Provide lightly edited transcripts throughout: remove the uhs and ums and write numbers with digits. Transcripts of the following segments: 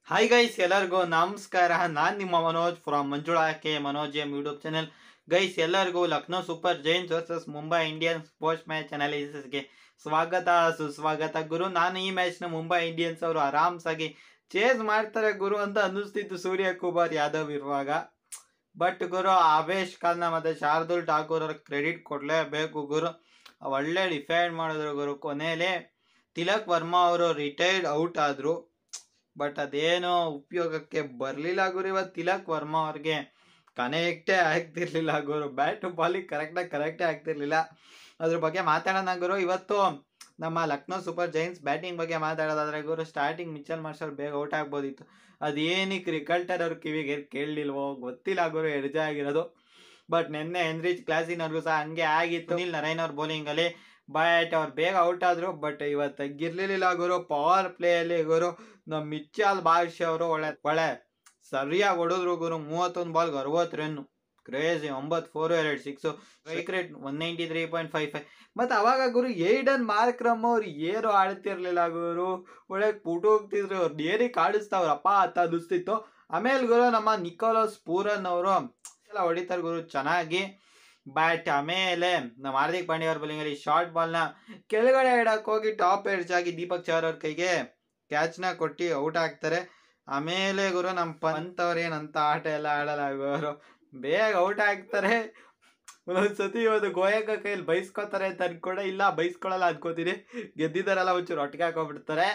Hi guys, ಎಲ್ಲರಿಗೂ ನಮಸ್ಕಾರ. ನಾನು ನಿಮ್ಮ Manoj from Manjula K Manoj M YouTube channel. Guys, ಎಲ್ಲರಿಗೂ Lucknow Super Giants versus Mumbai Indians post match ಅನಾಲಿಸಿಸ್ಗೆ ಸ್ವಾಗತ ಸುಸ್ವಾಗತ ಗುರು. ನಾನು ಈ ಮ್ಯಾಚ್ನ ಮುಂಬೈ ಇಂಡಿಯನ್ಸ್ ಅವರು ಆರಾಮ್ಸಾಗಿ ಚೇಸ್ ಮಾಡ್ತಾರೆ ಗುರು ಅಂತ ಅನ್ನಿಸ್ತಿತ್ತು ಸೂರ್ಯ ಕುಮಾರ್ ಯಾದವ್ ಇರುವಾಗ. ಬಟ್ ಗುರು, ಆವೇಶ್ ಖಾನ್ನ ಮತ್ತು ಶಾರ್ದುಲ್ ಠಾಕೂರ್ ಅವ್ರಿಗೆ ಕ್ರೆಡಿಟ್ ಕೊಡಲೇಬೇಕು ಗುರು. ಒಳ್ಳೆ ಡಿಫೆಂಡ್ ಮಾಡಿದ್ರು ಗುರು. ಕೊನೆಯಲ್ಲಿ ತಿಲಕ್ ವರ್ಮಾ ಅವರು ರಿಟೈರ್ಡ್ ಔಟ್ ಆದರು. ಬಟ್ ಅದೇನೋ ಉಪಯೋಗಕ್ಕೆ ಬರಲಿಲ್ಲ ಗುರು. ಇವತ್ತು ತಿಲಕ್ ವರ್ಮಾ ಅವ್ರಿಗೆ ಕನೆಕ್ಟೇ ಆಗ್ತಿರ್ಲಿಲ್ಲ ಗುರು. ಬ್ಯಾಟು ಬಾಲಿಗೆ ಕರೆಕ್ಟೇ ಆಗ್ತಿರ್ಲಿಲ್ಲ. ಅದ್ರ ಬಗ್ಗೆ ಮಾತಾಡೋಣ ಗುರು. ಇವತ್ತು ನಮ್ಮ ಲಕ್ನೋ ಸೂಪರ್ ಜೈಂಟ್ಸ್ ಬ್ಯಾಟಿಂಗ್ ಬಗ್ಗೆ ಮಾತಾಡೋದಾದ್ರೆ ಗುರು, ಸ್ಟಾರ್ಟಿಂಗ್ ಮಿಚೆಲ್ ಮಾರ್ಷಲ್ ಬೇಗ ಔಟ್ ಆಗ್ಬೋದಿತ್ತು. ಅದೇನಕ್ಕೆ ರಿಕಲ್ಟರ್ ಅವ್ರ ಕಿವಿಗೆ ಕೇಳಲಿಲ್ವೋ ಗೊತ್ತಿಲ್ಲ ಗುರು, ಎಡ್ಜ ಆಗಿರೋದು. ಬಟ್ ನಿನ್ನೆ ಹೆನ್ರಿಚ್ ಕ್ಲಾಸಿನವ್ರಿಗೂ ಸಹ ಹಂಗೆ ಆಗಿತ್ತು. ಸುನಿಲ್ ನರೈನ್ ಅವ್ರ ಬೌಲಿಂಗಲ್ಲಿ ಬಟ್ ಅವ್ರು ಬೇಗ ಔಟ್ ಆದರು. ಬಟ್ ಇವತ್ತು ತೆಗಿರ್ಲಿಲ್ಲ ಗುರು. ಪವರ್ ಪ್ಲೇಯಲ್ಲಿ ಗುರು ನಮ್ಮ ಮಿಚ್ಚಲ್ ಬಾದ್ಶಾ ಅವರು ಒಳ್ಳೆ ಸರಿಯಾಗಿ ಹೊಡೆದ್ರು ಗುರು. 31 ಬಾಲ್ಗೆ 60 ರನ್ನು, ಕ್ರೇಜಿ. 9 4 2 6, strike rate 193.55. ಮತ್ತು ಅವಾಗ ಗುರು ಏಯ್ಡನ್ ಮಾರ್ಕ್ರಮ್ ಅವ್ರು ಏನು ಆಡ್ತಿರ್ಲಿಲ್ಲ ಗುರು. ಒಳ್ಳೆ ಪುಟು ಹೋಗ್ತಿದ್ರು. ಅವ್ರು ಏನಿಗೆ ಆಡಿಸ್ತಾವ್ರಪ್ಪ ಅಂತ ಅನ್ನಿಸ್ತಿತ್ತು. ಆಮೇಲೆ ಗುರು ನಮ್ಮ ನಿಕೋಲಸ್ ಪೂರನ್ ಅವರು ಎಲ್ಲ ಹೊಡಿತಾರೆ ಗುರು ಚೆನ್ನಾಗಿ. ಬಟ್ ಆಮೇಲೆ ನಮ್ಮ ಹಾರ್ದಿಕ್ ಪಾಂಡ್ಯ ಅವ್ರ ಬೌಲಿಂಗಲ್ಲಿ ಶಾರ್ಟ್ ಬಾಲ್ನ ಕೆಳಗಡೆ ಇಡಕ್ಕೆ ಹೋಗಿ ಟಾಪ್ ಎಡ್ಜ್ ಆಗಿ ದೀಪಕ್ ಚಹರ್ ಅವ್ರ ಕೈಗೆ ಕ್ಯಾಚ್ನ ಕೊಟ್ಟು ಔಟ್ ಆಗ್ತಾರೆ. ಆಮೇಲೆ ಗುರು ನಮ್ಮ ಪಂತ್ ಅವ್ರೇನಂತ ಆಟ ಎಲ್ಲ ಆಡಲ್ಲ ಗುರು, ಬೇಗ ಔಟ್ ಆಗ್ತಾರೆ. ಒಂದೊಂದ್ಸತಿ ಇವತ್ತು ಗೋಯಕ ಕೈಯಲ್ಲಿ ಬೈಸ್ಕೋತಾರೆ ಅಂತ ಅನ್ಕೊಂಡೆ, ಇಲ್ಲ ಬೈಸ್ಕೊಳ್ಳಲ್ಲ ಅನ್ಕೋತೀನಿ. ಗೆದ್ದಿದ್ದಾರಲ್ಲ ಒಂಚೂರು ಒಟ್ಟಿಗೆ ಹಾಕೋಬಿಡ್ತಾರೆ.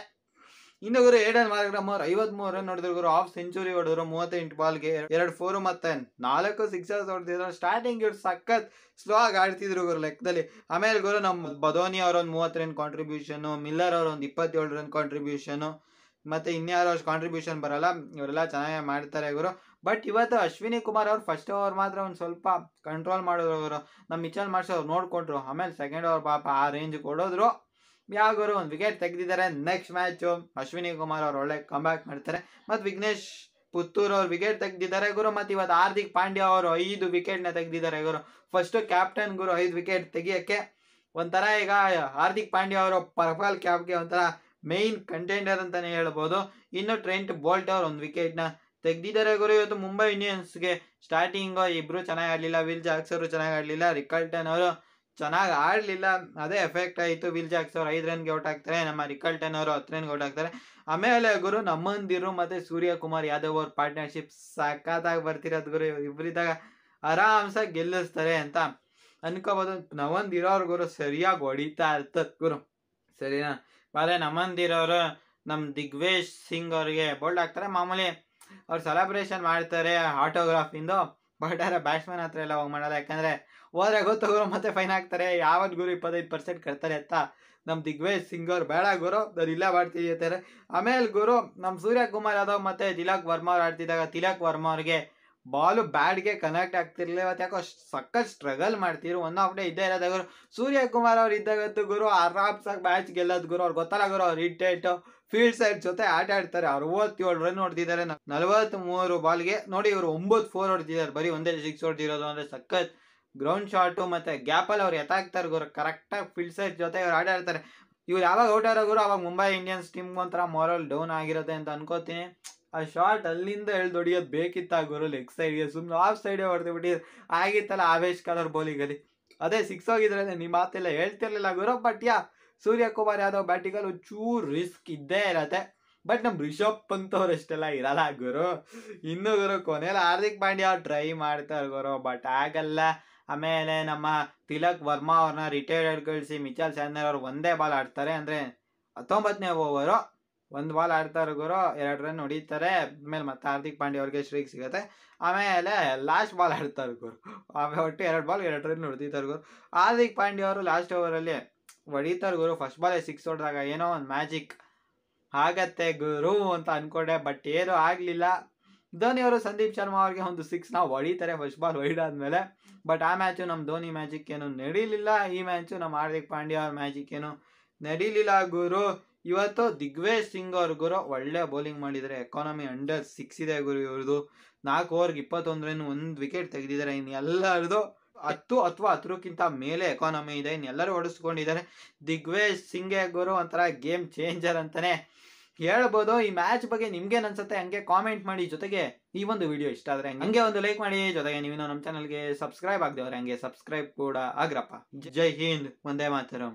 ಇನ್ನು ಗುರು ಏಡನ್ ಮಾರ್ಕ್ರಮ್ ಅವ್ರು 53 ರನ್ ಹೊಡೆದ್ರು ಗುರು. ಹಾಫ್ ಸೆಂಚುರಿ ಹೊಡೆದ್ರು 38 ಬಾಲ್ಗೆ 2 4 ಮತ್ತೆ 4 ಸಿಕ್ಸರ್ಸ್ ಹೊಡೆದಿದ್ರು. ಸ್ಟಾರ್ಟಿಂಗ್ ಇವ್ರು ಸಖತ್ ಸ್ಲೋ ಆಗಿ ಆಡ್ತಿದ್ರು ಗುರು ಲೆಕ್ಕದಲ್ಲಿ. ಆಮೇಲೆ ಗುರು ನಮ್ಮ ಬದೋನಿ ಅವರೊಂದು 30 ರನ್ ಕಾಂಟ್ರಿಬ್ಯೂಷನು, ಮಿಲ್ಲರ್ ಅವ್ರ ಒಂದು 27 ರನ್ ಕಾಂಟ್ರಿಬ್ಯೂಷನು, ಮತ್ತೆ ಇನ್ಯಾರು ಅಷ್ಟು ಕಾಂಟ್ರಿಬ್ಯೂಷನ್ ಬರಲ್ಲ. ಇವರೆಲ್ಲ ಚೆನ್ನಾಗಿ ಮಾಡ್ತಾರೆ ಗುರು. ಬಟ್ ಇವತ್ತು ಅಶ್ವಿನಿ ಕುಮಾರ್ ಅವ್ರು ಫಸ್ಟ್ ಓವರ್ ಮಾತ್ರ ಒಂದು ಸ್ವಲ್ಪ ಕಂಟ್ರೋಲ್ ಮಾಡಿದ್ರು ಅವರು. ನಮ್ಮ ಮಿಚೆಲ್ ಮಾರ್ಷಲ್ ಅವ್ರು ನೋಡ್ಕೊಂಡ್ರು. ಆಮೇಲೆ ಸೆಕೆಂಡ್ ಓವರ್ ಪಾಪ ಆ ರೇಂಜ್ ಕೊಡೋದ್ರು. ಯಾವರು ಒಂದು ವಿಕೆಟ್ ತೆಗೆದಿದ್ದಾರೆ. ನೆಕ್ಸ್ಟ್ ಮ್ಯಾಚು ಅಶ್ವಿನಿ ಕುಮಾರ್ ಅವ್ರು ಒಳ್ಳೆ ಕಂಬ್ಯಾಕ್ ಮಾಡ್ತಾರೆ. ಮತ್ತು ವಿಘ್ನೇಶ್ ಪುತ್ತೂರ್ ಅವ್ರು ವಿಕೆಟ್ ತೆಗೆದಿದ್ದಾರೆ ಗುರು. ಮತ್ತು ಇವತ್ತು ಹಾರ್ದಿಕ್ ಪಾಂಡ್ಯ ಅವರು 5 ವಿಕೆಟ್ನ ತೆಗೆದಿದ್ದಾರೆ ಗುರು. ಫಸ್ಟು ಕ್ಯಾಪ್ಟನ್ ಗುರು 5 ವಿಕೆಟ್ ತೆಗಿಯೋಕ್ಕೆ. ಒಂಥರ ಈಗ ಹಾರ್ದಿಕ್ ಪಾಂಡ್ಯ ಅವರು ಪರ್ಪಲ್ ಕ್ಯಾಪ್ಗೆ ಒಂಥರ ಮೇಯ್ನ್ ಕಂಟೆಂಡರ್ ಅಂತಲೇ ಹೇಳ್ಬೋದು. ಇನ್ನು ಟ್ರೆಂಟ್ ಬೋಲ್ಟ್ ಅವ್ರು 1 ವಿಕೆಟ್ನ ತೆಗೆದಿದ್ದಾರೆ ಗುರು. ಇವತ್ತು ಮುಂಬೈ ಇಂಡಿಯನ್ಸ್ಗೆ ಸ್ಟಾರ್ಟಿಂಗು ಇಬ್ಬರು ಚೆನ್ನಾಗಿ ಆಡಲಿಲ್ಲ. ವಿಲ್ ಜಾಕ್ಸ್ ಅವರು ಚೆನ್ನಾಗಿ ಆಡಲಿಲ್ಲ. ರಿಕಲ್ಟನ್ ಅವರು ಚೆನ್ನಾಗಿ ಆಡಲಿಲ್ಲ. ಅದೇ ಎಫೆಕ್ಟ್ ಆಯಿತು. ವಿಲ್ ಜಾಕ್ಸ್ ಅವರು 5 ರನ್ಗೆ ಔಟ್ ಆಗ್ತಾರೆ. ನಮ್ಮ ರಿಕಲ್ಟನ್ ಅವರು 10 ರನ್ಗೆ ಔಟ್ ಆಗ್ತಾರೆ. ಆಮೇಲೆ ಗುರು ನಮ್ಮಂದಿರು ಮತ್ತು ಸೂರ್ಯ ಕುಮಾರ್ ಯಾದವ್ ಅವ್ರ ಪಾರ್ಟ್ನರ್ಶಿಪ್ ಸಖತ್ತಾಗಿ ಬರ್ತಿರೋದು ಗುರು. ಇಬ್ಬರಿದ್ದಾಗ ಆರಾಮ್ಸಾಗಿ ಗೆಲ್ಲಿಸ್ತಾರೆ ಅಂತ ಅನ್ಕೋಬೋದು. ನಮ್ಮಂದಿರೋರು ಗುರು ಸರಿಯಾಗಿ ಹೊಡಿತಾ ಇರ್ತದೆ ಗುರು, ಸರಿನಾ. ಆದರೆ ನಮ್ಮಂದಿರೋರು ನಮ್ಮ ದಿಗ್ವೇಶ್ ಸಿಂಗ್ ಅವ್ರಿಗೆ ಬೋಲ್ಡ್ ಆಗ್ತಾರೆ. ಮಾಮೂಲಿ ಅವ್ರು ಸೆಲೆಬ್ರೇಷನ್ ಮಾಡ್ತಾರೆ ಆಟೋಗ್ರಾಫಿಂದು. ಬಟ್ ಆದರೆ ಬ್ಯಾಟ್ಸ್ಮನ್ ಹತ್ರ ಎಲ್ಲ ಹೋಗಿ ಮಾಡಲ್ಲ. ಯಾಕಂದರೆ ಹೋದ್ರೆ ಗೊತ್ತು ಗುರು ಮತ್ತೆ ಫೈನ್ ಹಾಕ್ತಾರೆ. ಯಾವತ್ತು ಗುರು 25% ಕಟ್ತಾರೆ ಅಂತ ನಮ್ಮ ದಿಗ್ವೇಶ್ ಸಿಂಗ್ ಅವ್ರು ಬೇಡ ಗುರು, ನಾನು ಇಲ್ಲೇ ಮಾಡ್ತಿದ್ದಾರೆ. ಆಮೇಲೆ ಗುರು ನಮ್ಮ ಸೂರ್ಯ ಕುಮಾರ್ ಯಾದವ್ ಮತ್ತು ತಿಲಕ್ ವರ್ಮಾ ಅವ್ರು ಆಡ್ತಿದ್ದಾಗ ತಿಲಕ್ ವರ್ಮಾ ಅವ್ರಿಗೆ ಬಾಲು ಬ್ಯಾಟ್ಗೆ ಕನೆಕ್ಟ್ ಆಗ್ತಿರ್ಲಿಲ್ಲ. ಇವತ್ತು ಯಾಕೋ ಸಖತ್ ಸ್ಟ್ರಗಲ್ ಮಾಡ್ತಿದ್ರು. 1 ಆಫ್ ಡೇ ಇದ್ದೇ ಇರೋದ ಗುರು. ಸೂರ್ಯ ಕುಮಾರ್ ಅವ್ರು ಇದ್ದಾಗಂತೂ ಗುರು ಆರಾಮ್ಸಾಗಿ ಮ್ಯಾಚ್ ಗೆಲ್ಲೋದು ಗುರು. ಅವ್ರು ಗೊತ್ತಲ್ಲ ಗುರು, ಅವ್ರು ಹಿಟ್ ಫೀಲ್ಡ್ ಸೈಡ್ ಜೊತೆ ಆಟ ಆಡ್ತಾರೆ. 67 ರನ್ ಹೊಡೆದಿದ್ದಾರೆ 43 ಬಾಲ್ಗೆ. ನೋಡಿ ಇವರು 9 4 ಹೊಡೆದಿದ್ದಾರೆ. ಬರೀ ಒಂದೇ 6 ಹೊಡೆದಿರೋದು ಅಂದರೆ ಸಖತ್ ಗ್ರೌಂಡ್ ಶಾಟು ಮತ್ತು ಗ್ಯಾಪಲ್ಲಿ ಅವ್ರು ಎತ್ತಾಗ್ತಾರೆ ಗುರು. ಕರೆಕ್ಟಾಗಿ ಫೀಲ್ಡ್ ಸೈಡ್ ಜೊತೆ ಇವ್ರು ಆಟ ಆಡ್ತಾರೆ. ಇವ್ರು ಯಾವಾಗ ಔಟ್ ಆರೋ ಗುರು ಅವಾಗ ಮುಂಬೈ ಇಂಡಿಯನ್ಸ್ ಟೀಮ್ಗೆ ಒಂಥರ ಮಾರಲ್ ಡೌನ್ ಆಗಿರುತ್ತೆ ಅಂತ ಅನ್ಕೋತೀನಿ. ಆ ಶಾರ್ಟ್ ಅಲ್ಲಿಂದ ಎಳ್ದು ಹೊಡಿಯೋದು ಬೇಕಿತ್ತ ಗುರು ಲೆಗ್ ಸೈಡ್ಗೆ, ಸುಮ್ಮನೆ ಆಫ್ ಸೈಡೇ ಹೊಡೆದು ಬಿಟ್ಟಿದ್ರು. ಆಗಿತ್ತಲ್ಲ ಆವೇಶ್ ಕಲರ್ ಬೌಲಿಂಗಲ್ಲಿ. ಅದೇ 6 ಹೋಗಿದ್ರೆ ನಿಮ್ಮ ಮಾತೆಲ್ಲ ಹೇಳ್ತಿರ್ಲಿಲ್ಲ ಗುರು. ಬಟ್ ಸೂರ್ಯ ಕುಮಾರ್ ಯಾದವ್ ಬ್ಯಾಟಿಂಗಲ್ಲಿ ಒಂಚೂರು ರಿಸ್ಕ್ ಇದ್ದೇ ಇರತ್ತೆ. ಬಟ್ ನಮ್ಮ ರಿಷಬ್ ಪಂತ್ ಅವ್ರು ಅಷ್ಟೆಲ್ಲ ಇರಲ್ಲ ಗುರು. ಇನ್ನು ಗುರು ಕೊನೆಯಲ್ಲಿ ಹಾರ್ದಿಕ್ ಪಾಂಡ್ಯ ಅವ್ರು ಟ್ರೈ ಮಾಡ್ತಾರೆ ಗುರು, ಬಟ್ ಆಗಲ್ಲ. ಆಮೇಲೆ ನಮ್ಮ ತಿಲಕ್ ವರ್ಮಾ ಅವ್ರನ್ನ ರಿಟೈರ್ಡ್ ಕಳಿಸಿ ಮಿಚೆಲ್ ಸ್ಯಾನ್ಟನರ್ ಅವ್ರು ಒಂದೇ ಬಾಲ್ ಆಡ್ತಾರೆ. ಅಂದರೆ 19ನೇ ಓವರು 1 ಬಾಲ್ ಆಡ್ತಾರೆ ಗುರು. 2 ರನ್ ಹೊಡಿತಾರೆ. ಆಮೇಲೆ ಮತ್ತೆ ಹಾರ್ದಿಕ್ ಪಾಂಡ್ಯ ಅವ್ರಿಗೆ ಸ್ಟ್ರೈಕ್ ಸಿಗುತ್ತೆ. ಆಮೇಲೆ ಲಾಸ್ಟ್ ಬಾಲ್ ಆಡ್ತಾರೆ ಗುರು. ಆಮೇಲೆ ಒಟ್ಟು 2 ಬಾಲ್ 2 ರನ್ ಹೊಡೆದಿದ್ದಾರೆ ಗುರು. ಹಾರ್ದಿಕ್ ಪಾಂಡ್ಯ ಅವರು ಲಾಸ್ಟ್ ಓವರಲ್ಲಿ ಹೊಡಿತಾರೆ ಗುರು. ಫಸ್ಟ್ ಬಾಲೇ 6 ಹೊಡೆದಾಗ ಏನೋ ಒಂದು ಮ್ಯಾಜಿಕ್ ಆಗತ್ತೆ ಗುರು ಅಂತ ಅಂದ್ಕೊಂಡೆ. ಬಟ್ ಏನೂ ಆಗಲಿಲ್ಲ. ಧೋನಿ ಅವರು ಸಂದೀಪ್ ಶರ್ಮಾ ಅವ್ರಿಗೆ ಒಂದು 6ನ ಹೊಡಿತಾರೆ ಫಸ್ಟ್ ಬಾಲ್ ವೈಡ್ ಆದಮೇಲೆ. ಬಟ್ ಆ ಮ್ಯಾಚು ನಮ್ಮ ಧೋನಿ ಮ್ಯಾಜಿಕ್ ಏನು ನಡೀಲಿಲ್ಲ. ಈ ಮ್ಯಾಚು ನಮ್ಮ ಹಾರ್ದಿಕ್ ಪಾಂಡ್ಯ ಅವ್ರ ಮ್ಯಾಜಿಕ್ ಏನು ನಡೀಲಿಲ್ಲ ಗುರು. ಇವತ್ತು ದಿಗ್ವೇಶ್ ಸಿಂಗ್ ಅವ್ರ ಗುರು ಒಳ್ಳೆ ಬೌಲಿಂಗ್ ಮಾಡಿದ್ದಾರೆ. ಎಕಾನಮಿ ಅಂಡರ್ 6 ಇದೆ ಗುರು ಇವ್ರದ್ದು. 4 ಓವರ್ಗೆ 21 ರನ್ 1 ವಿಕೆಟ್ ತೆಗೆದಿದ್ದಾರೆ. ಇನ್ನು ಎಲ್ಲರದು 10 ಅಥವಾ 10ಕ್ಕಿಂತ ಮೇಲೆ ಎಕಾನಮಿ ಇದೆ. ಇನ್ನೆಲ್ಲರೂ ಹೊಡೆಸ್ಕೊಂಡಿದ್ದಾರೆ. ದಿಗ್ವೇಶ್ ಸಿಂಗ್ ಗುರು ಒಂಥರ ಗೇಮ್ ಚೇಂಜರ್ ಅಂತಲೇ ಹೇಳ್ಬೋದು. ಈ ಮ್ಯಾಚ್ ಬಗ್ಗೆ ನಿಮ್ಗೇನ್ ಅನ್ಸುತ್ತೆ ಹಂಗೆ ಕಾಮೆಂಟ್ ಮಾಡಿ. ಜೊತೆಗೆ ಈ ಒಂದು ವಿಡಿಯೋ ಇಷ್ಟ ಆದ್ರೆ ಹಂಗೆ ಒಂದು ಲೈಕ್ ಮಾಡಿ. ಜೊತೆಗೆ ನೀವು ನಮ್ಮ ಚಾನಲ್ಗೆ ಸಬ್ಸ್ಕ್ರೈಬ್ ಆಗದವ್ರೆ ಹಂಗೆ ಸಬ್ಸ್ಕ್ರೈಬ್ ಕೂಡ ಆಗ್ರಪ್ಪ. ಜೈ ಹಿಂದ್, ವಂದೇ ಮಾತರಂ.